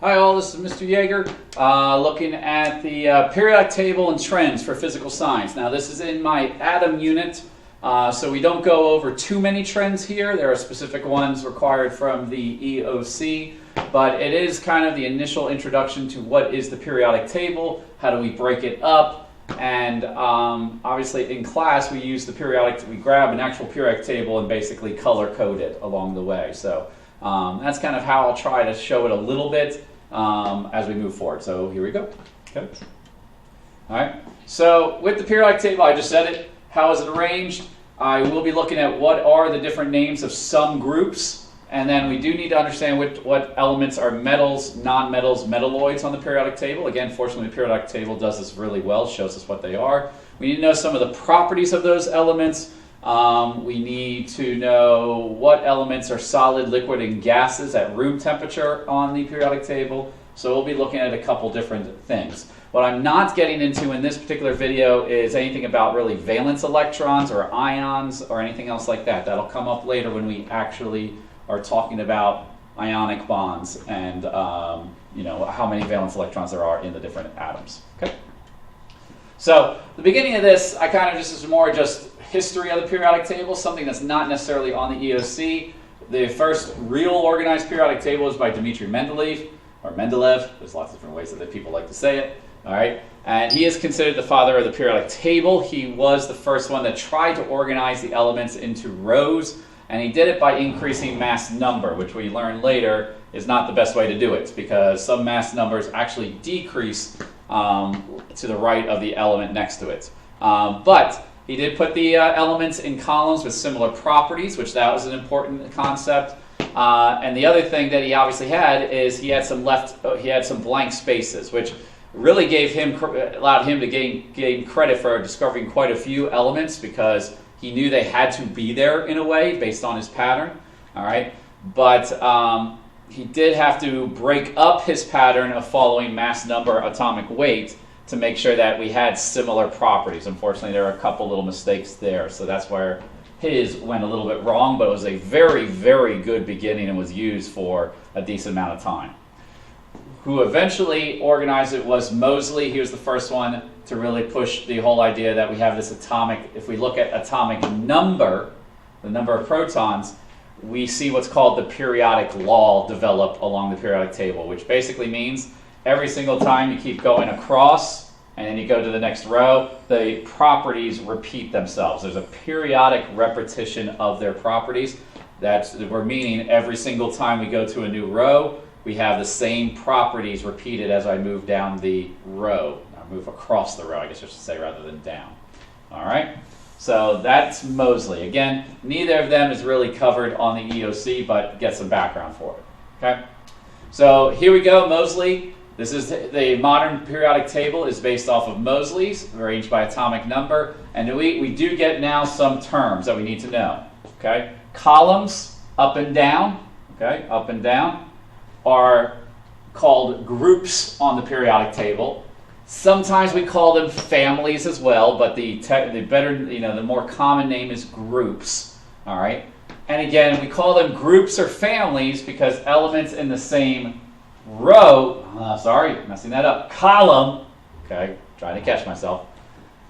Hi all, this is Mr. Yeager looking at the periodic table and trends for physical science. Now this is in my atom unit, so we don't go over too many trends here. There are specific ones required from the EOC, but it is kind of the initial introduction to what is the periodic table, how do we break it up, and obviously in class we use the periodic, we grab an actual periodic table and basically color code it along the way. So that's kind of how I'll try to show it a little bit as we move forward. So here we go. Okay. All right. So with the periodic table, I just said it. How is it arranged? I will be looking at what are the different names of some groups, and then we do need to understand what elements are metals, non-metals, metalloids on the periodic table. Again, fortunately, the periodic table does this really well, shows us what they are. We need to know some of the properties of those elements. We need to know what elements are solid, liquid, and gases at room temperature on the periodic table. So we'll be looking at a couple different things. What I'm not getting into in this particular video is anything about really valence electrons or ions or anything else like that. That'll come up later when we actually are talking about ionic bonds and how many valence electrons there are in the different atoms. Okay. So the beginning of this, I kind of just is more just history of the periodic table, something that's not necessarily on the EOC. The first real organized periodic table is by Dmitri Mendeleev, or Mendeleev. There's lots of different ways that people like to say it. All right, and he is considered the father of the periodic table. He was the first one that tried to organize the elements into rows, and he did it by increasing mass number, which we learn later is not the best way to do it, because some mass numbers actually decrease to the right of the element next to it. But he did put the elements in columns with similar properties, which that was an important concept. And the other thing that he obviously had is he had some blank spaces, which really allowed him to gain credit for discovering quite a few elements, because he knew they had to be there in a way based on his pattern. All right, but he did have to break up his pattern of following mass number, atomic weight, to make sure that we had similar properties. Unfortunately, there are a couple little mistakes there, so that's where his went a little bit wrong, but it was a very, very good beginning and was used for a decent amount of time. Who eventually organized it was Moseley. He was the first one to really push the whole idea that we have this atomic, if we look at atomic number, the number of protons, we see what's called the periodic law develop along the periodic table, which basically means every single time you keep going across and then you go to the next row, the properties repeat themselves. There's a periodic repetition of their properties. We're meaning every single time we go to a new row, we have the same properties repeated as I move down the row. I move across the row, I guess I should say, rather than down. All right? So that's Moseley. Again, neither of them is really covered on the EOC, but get some background for it. Okay? So here we go, Moseley. This is the modern periodic table is based off of Moseley's, arranged by atomic number. And we do get now some terms that we need to know. Okay? Columns, up and down, okay, up and down, are called groups on the periodic table. Sometimes we call them families as well, but the more common name is groups. All right? And again, we call them groups or families because elements in the same row, messing that up, column, okay, trying to catch myself,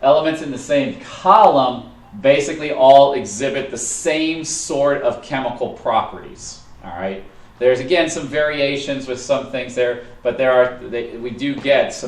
elements in the same column basically all exhibit the same sort of chemical properties, all right? There's, again, some variations with some things there, but we do get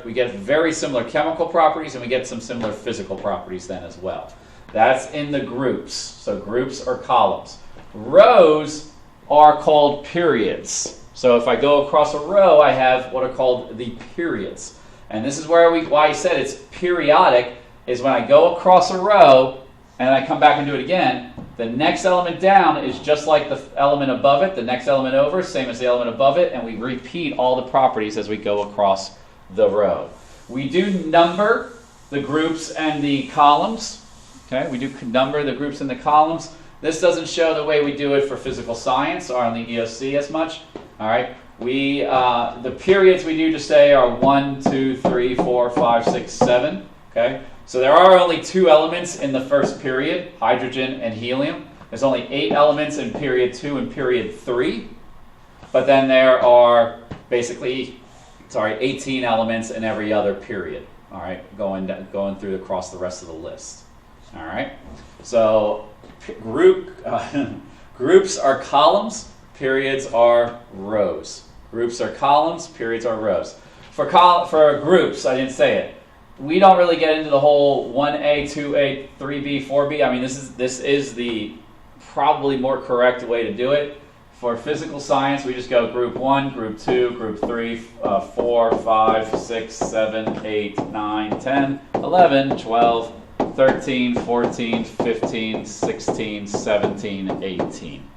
we get very similar chemical properties, and we get some similar physical properties then as well. That's in the groups, so groups or columns. Rows are called periods. So if I go across a row, I have what are called the periods. And this is why I said it's periodic, is when I go across a row and I come back and do it again, the next element down is just like the element above it, the next element over, same as the element above it, and we repeat all the properties as we go across the row. We do number the groups and the columns. Okay, we do number the groups and the columns. This doesn't show the way we do it for physical science or on the EOC as much. All right, the periods we do to say are 1, 2, 3, 4, 5, 6, 7. Okay, so there are only 2 elements in the first period, hydrogen and helium. There's only 8 elements in period 2 and period 3. But then there are basically, 18 elements in every other period. All right, going through across the rest of the list. All right, so groups are columns, periods are rows. Groups are columns, periods are rows. For groups, I didn't say it. We don't really get into the whole 1A, 2A, 3B, 4B. I mean, this is the probably more correct way to do it. For physical science, we just go group 1, group 2, group 3, 4, 5, 6, 7, 8, 9, 10, 11, 12, 13, 14, 15, 16, 17, 18.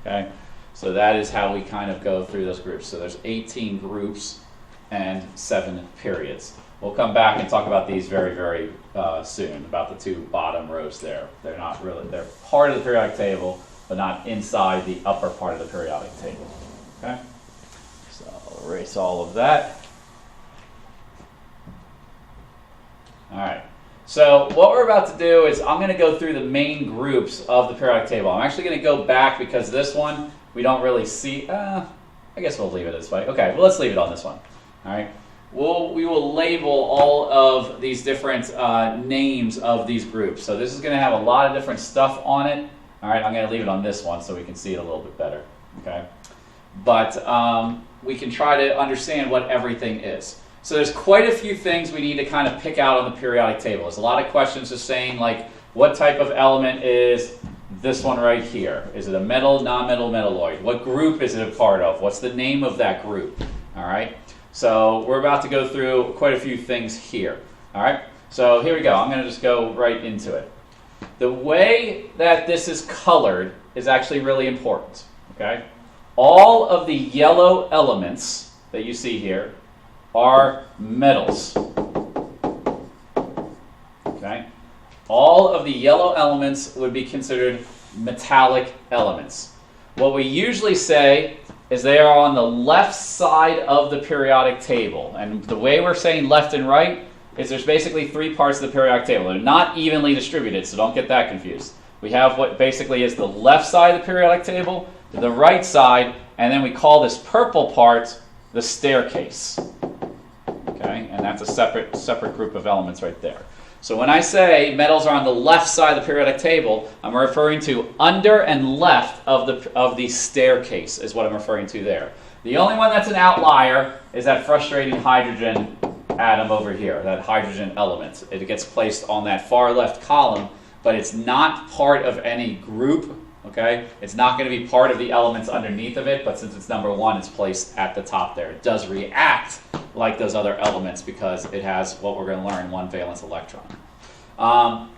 Okay? So that is how we kind of go through those groups. So there's 18 groups and 7 periods. We'll come back and talk about these very, very soon, about the 2 bottom rows there. They're not really, they're part of the periodic table, but not inside the upper part of the periodic table. Okay? So I'll erase all of that. All right. So what we're about to do is I'm going to go through the main groups of the periodic table. I'm actually going to go back because this one we don't really see. I guess we'll leave it this way. Okay, well, let's leave it on this one. All right. We will label all of these different names of these groups. So this is going to have a lot of different stuff on it. All right, I'm going to leave it on this one so we can see it a little bit better. Okay, but we can try to understand what everything is. So there's quite a few things we need to kind of pick out on the periodic table. There's a lot of questions just saying like, what type of element is this one right here? Is it a metal, non-metal, metalloid? What group is it a part of? What's the name of that group? All right. So we're about to go through quite a few things here. All right. So here we go. I'm going to just go right into it. The way that this is colored is actually really important. Okay. All of the yellow elements that you see here are metals. Okay. All of the yellow elements would be considered metallic elements. What we usually say is they are on the left side of the periodic table. And the way we're saying left and right is there's basically 3 parts of the periodic table. They're not evenly distributed, so don't get that confused. We have what basically is the left side of the periodic table, the right side, and then we call this purple part the staircase. Okay, and that's a separate group of elements right there. So when I say metals are on the left side of the periodic table, I'm referring to under and left of the staircase is what I'm referring to there. The only one that's an outlier is that frustrating hydrogen atom over here, that hydrogen element. It gets placed on that far left column, but it's not part of any group. Okay, it's not going to be part of the elements underneath of it, but since it's number 1, it's placed at the top there. It does react like those other elements because it has what we're going to learn, 1 valence electron.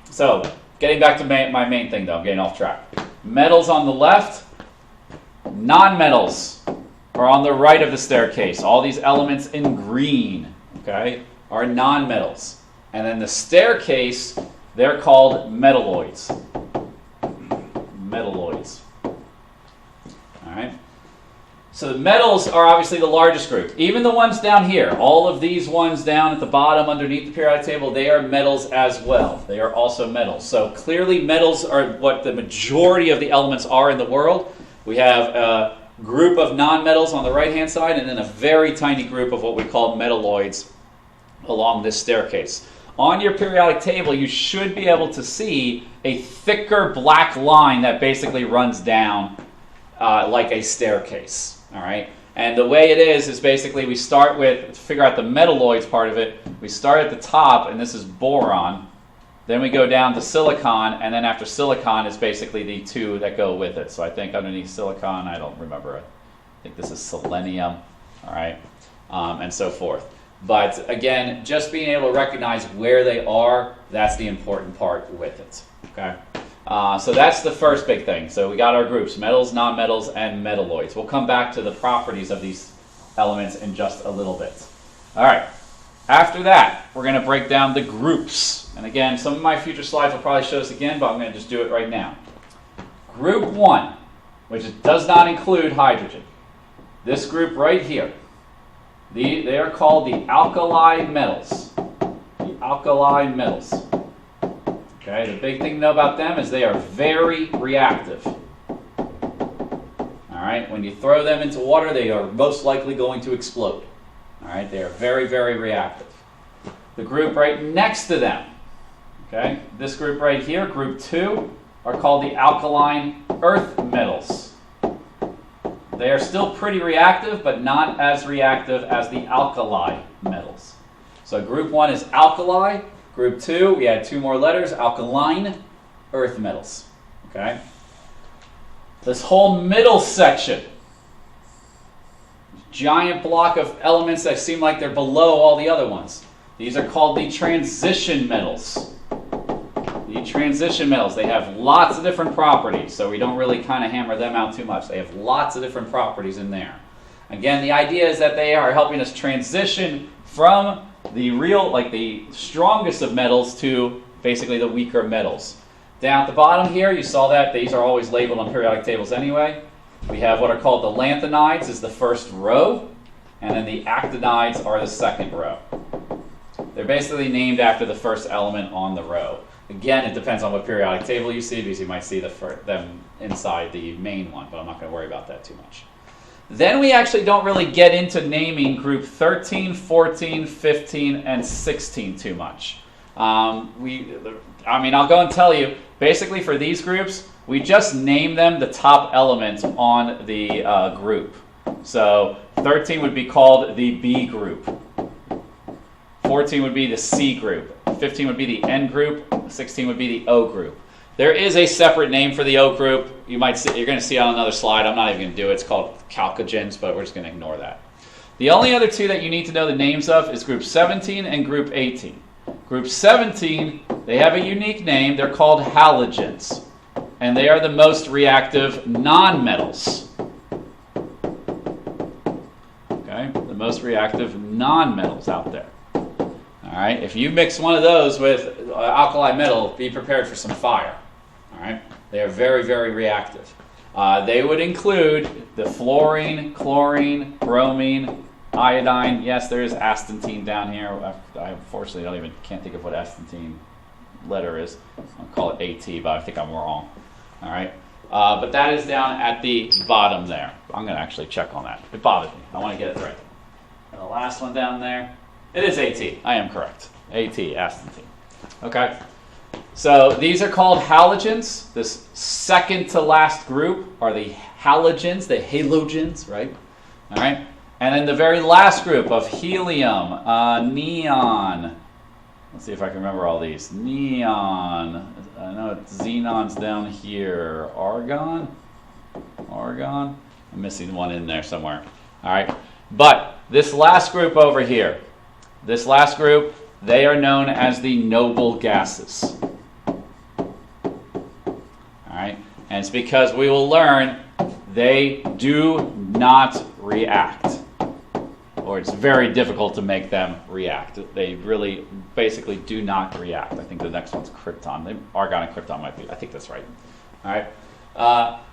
So getting back to my main thing though, I'm getting off track. Metals on the left, non-metals are on the right of the staircase. All these elements in green, okay, are non-metals. And then the staircase, they're called metalloids. Metalloids. All right. So the metals are obviously the largest group. Even the ones down here, all of these ones down at the bottom underneath the periodic table, they are metals as well. They are also metals. So clearly metals are what the majority of the elements are in the world. We have a group of non-metals on the right-hand side and then a very tiny group of what we call metalloids along this staircase. On your periodic table, you should be able to see a thicker black line that basically runs down like a staircase. All right, and the way it is basically we start with, to figure out the metalloids part of it, we start at the top, and this is boron. Then we go down to silicon, and then after silicon is basically the 2 that go with it. So I think underneath silicon, I don't remember it. I think this is selenium, all right, and so forth. But again, just being able to recognize where they are, that's the important part with it. Okay, so that's the first big thing. So we got our groups, metals, non-metals, and metalloids. We'll come back to the properties of these elements in just a little bit. All right, after that, we're going to break down the groups. And again, some of my future slides will probably show this again, but I'm going to just do it right now. Group 1, which does not include hydrogen. This group right here. They are called the alkali metals. The alkali metals. Okay, the big thing to know about them is they are very reactive. All right? When you throw them into water, they are most likely going to explode. All right? They are very, very reactive. The group right next to them, okay, this group right here, group 2, are called the alkaline earth metals. They are still pretty reactive, but not as reactive as the alkali metals. So group 1 is alkali. Group 2, we add 2 more letters, alkaline earth metals. Okay? This whole middle section, giant block of elements that seem like they're below all the other ones. These are called the transition metals. The transition metals, they have lots of different properties, so we don't really kind of hammer them out too much. They have lots of different properties in there. Again, the idea is that they are helping us transition from the real, like the strongest of metals to basically the weaker metals. Down at the bottom here, you saw that these are always labeled on periodic tables anyway. We have what are called the lanthanides is the first row, and then the actinides are the second row. They're basically named after the first element on the row. Again, it depends on what periodic table you see, because you might see them inside the main one, but I'm not going to worry about that too much. Then we actually don't really get into naming group 13, 14, 15, and 16 too much. I'll go and tell you, basically for these groups, we just name them the top element on the group. So 13 would be called the B group. 14 would be the C group. 15 would be the N group. 16 would be the O group. There is a separate name for the O group. You're going to see it on another slide. I'm not even going to do it. It's called chalcogens, but we're just going to ignore that. The only other two that you need to know the names of is group 17 and group 18. Group 17, they have a unique name. They're called halogens, and they are the most reactive nonmetals. Okay, the most reactive nonmetals out there. All right, if you mix one of those with alkali metal, be prepared for some fire. All right, they are very, very reactive. They would include the fluorine, chlorine, bromine, iodine. Yes, there is astatine down here. I unfortunately can't think of what astatine letter is. I'll call it AT, but I think I'm wrong. All right, but that is down at the bottom there. I'm going to actually check on that. It bothered me. I want to get it right. And the last one down there. It is AT. I am correct. AT, astatine. Okay. So these are called halogens. This second to last group are the halogens, the halogens, right? All right. And then the very last group of helium, neon. Let's see if I can remember all these. Neon. I know xenon's down here. Argon. I'm missing one in there somewhere. All right. But this last group over here, they are known as the noble gases. All right, and it's because we will learn they do not react, or it's very difficult to make them react. They really basically do not react. I think the next one's krypton. Argon and krypton might be. I think that's right. All right.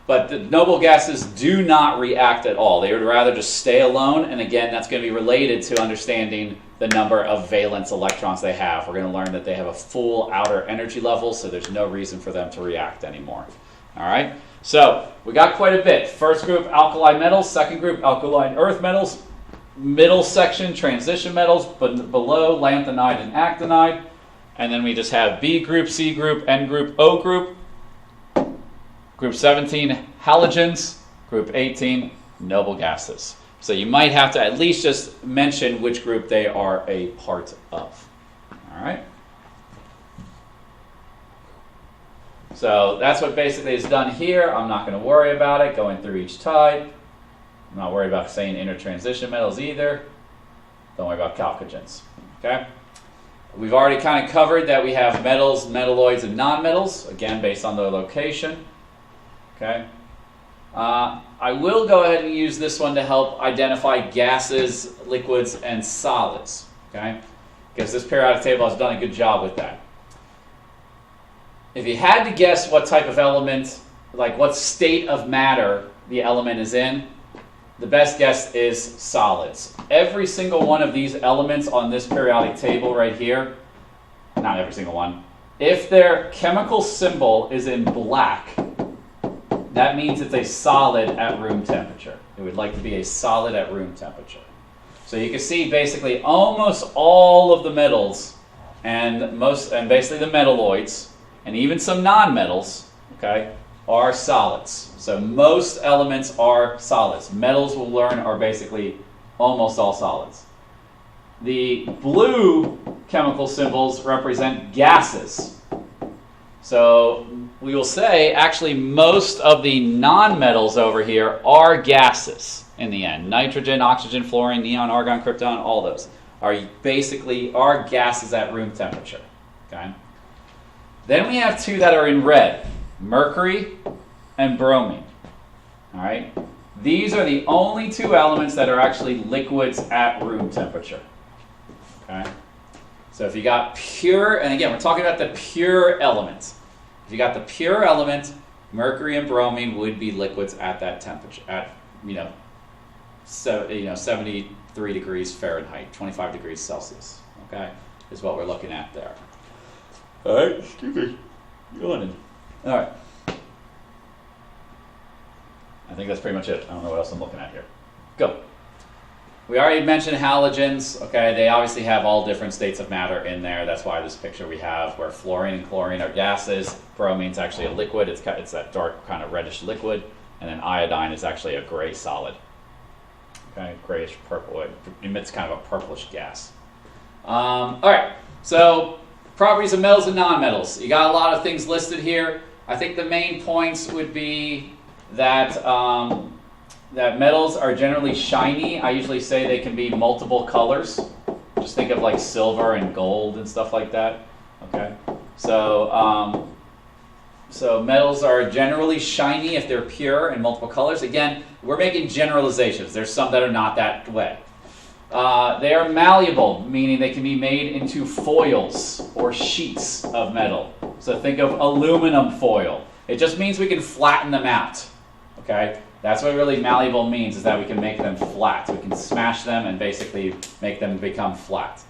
But the noble gases do not react at all. They would rather just stay alone, and again, that's going to be related to understanding the number of valence electrons they have. We're going to learn that they have a full outer energy level, so there's no reason for them to react anymore. All right? So we got quite a bit. First group, alkali metals. Second group, alkaline earth metals. Middle section, transition metals. But below, lanthanide and actinide. And then we just have B group, C group, N group, O group. Group 17, halogens. Group 18, noble gases. So you might have to at least just mention which group they are a part of. All right? So that's what basically is done here. I'm not going to worry about it going through each type. I'm not worried about saying intertransition metals either. Don't worry about chalcogens. Okay? We've already kind of covered that we have metals, metalloids, and nonmetals, again, based on their location. Okay? I will go ahead and use this one to help identify gases, liquids, and solids. Okay? Because this periodic table has done a good job with that. If you had to guess what type of element, like what state of matter the element is in, the best guess is solids. Every single one of these elements on this periodic table right here, not every single one, if their chemical symbol is in black, that means it's a solid at room temperature. It would like to be a solid at room temperature. So you can see basically almost all of the metals and basically the metalloids and even some non-metals, okay, are solids. So most elements are solids. Metals, we'll learn, are basically almost all solids. The blue chemical symbols represent gases. So we will say actually most of the non-metals over here are gases in the end. Nitrogen, oxygen, fluorine, neon, argon, krypton, all those are gases at room temperature. Okay. Then we have two that are in red, mercury and bromine. All right. These are the only two elements that are actually liquids at room temperature. Okay. So if you got pure, and again, we're talking about the pure element. If you got the pure element, mercury and bromine would be liquids at that temperature, at 73 degrees Fahrenheit, 25 degrees Celsius. Okay, is what we're looking at there. All right, excuse me. Yawning. All right. I think that's pretty much it. I don't know what else I'm looking at here. Go. We already mentioned halogens. Okay, they obviously have all different states of matter in there. That's why this picture we have where fluorine and chlorine are gases. Bromine's actually a liquid. It's that dark kind of reddish liquid. And then iodine is actually a gray solid. Okay, grayish purple. It emits kind of a purplish gas. All right, so properties of metals and nonmetals. You got a lot of things listed here. I think the main points would be that that metals are generally shiny. I usually say they can be multiple colors. Just think of like silver and gold and stuff like that. Okay, so metals are generally shiny if they're pure and multiple colors. Again, we're making generalizations. There's some that are not that way. They are malleable, meaning they can be made into foils or sheets of metal. So think of aluminum foil. It just means we can flatten them out. Okay, that's what really malleable means, is that we can make them flat. We can smash them and basically make them become flat.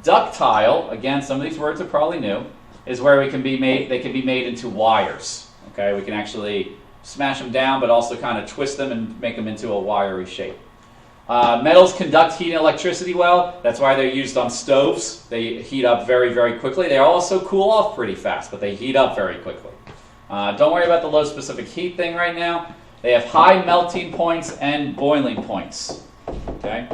Ductile, again, some of these words are probably new, is where they can be made into wires. Okay, we can actually smash them down, but also kind of twist them and make them into a wiry shape. Metals conduct heat and electricity well. That's why they're used on stoves. They heat up very, very quickly. They also cool off pretty fast, but they heat up very quickly. Don't worry about the low specific heat thing right now. They have high melting points and boiling points. Okay?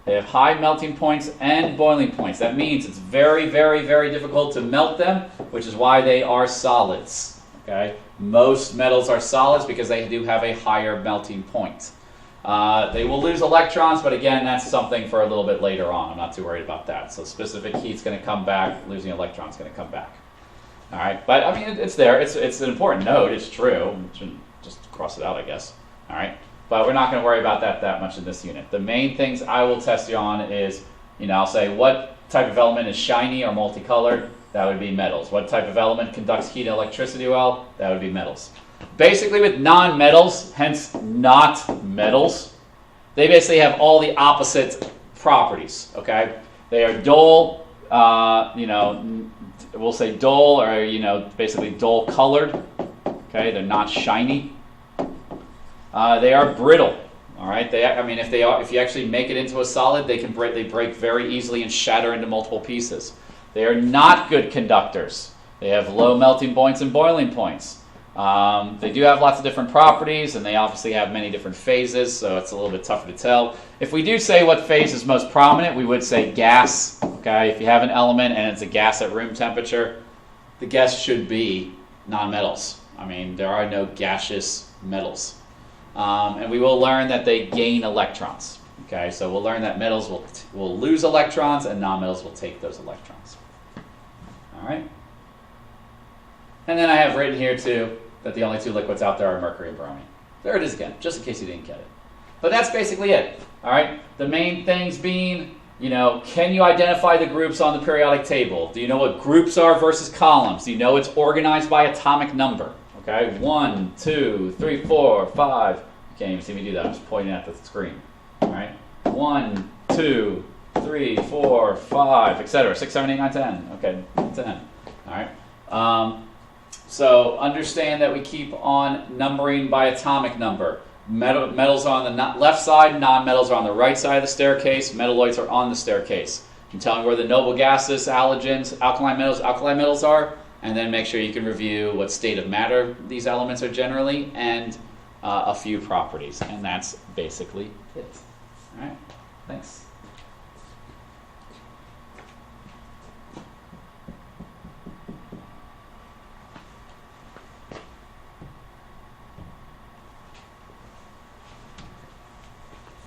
They have high melting points and boiling points. That means it's very, very, very difficult to melt them, which is why they are solids. Okay? Most metals are solids because they do have a higher melting point. They will lose electrons, but again, that's something for a little bit later on. I'm not too worried about that. So specific heat's going to come back, losing electrons going to come back. All right, but I mean, it's there. It's an important note. It's true. Just cross it out, I guess. All right, but we're not going to worry about that much in this unit. The main things I will test you on is, I'll say what type of element is shiny or multicolored. That would be metals. What type of element conducts heat and electricity well? That would be metals. Basically with non-metals, hence not metals, they basically have all the opposite properties, okay? They are dull, we'll say dull or, basically dull colored, okay? They're not shiny. They are brittle, all right? If you actually make it into a solid, they break very easily and shatter into multiple pieces. They are not good conductors. They have low melting points and boiling points. They do have lots of different properties, and they obviously have many different phases, so it's a little bit tougher to tell. If we do say what phase is most prominent, we would say gas. Okay, if you have an element and it's a gas at room temperature, the guess should be nonmetals. There are no gaseous metals. And we will learn that they gain electrons. Okay, so we'll learn that metals will lose electrons and nonmetals will take those electrons. All right. And then I have written here too that the only two liquids out there are mercury and bromine. There it is again, just in case you didn't get it. But that's basically it. All right. The main things being, can you identify the groups on the periodic table? Do you know what groups are versus columns? Do you know it's organized by atomic number? Okay. 1, 2, 3, 4, 5. You can't even see me do that. I'm just pointing at the screen. All right. 1, 2, 3, 4, 5, etc. 6, 7, 8, 9, 10. Okay. 10. All right. So understand that we keep on numbering by atomic number. Metals are on the left side, non-metals are on the right side of the staircase, metalloids are on the staircase. You tell me where the noble gases, halogens, alkali metals are, and then make sure you can review what state of matter these elements are generally, and a few properties. And that's basically it. All right, thanks.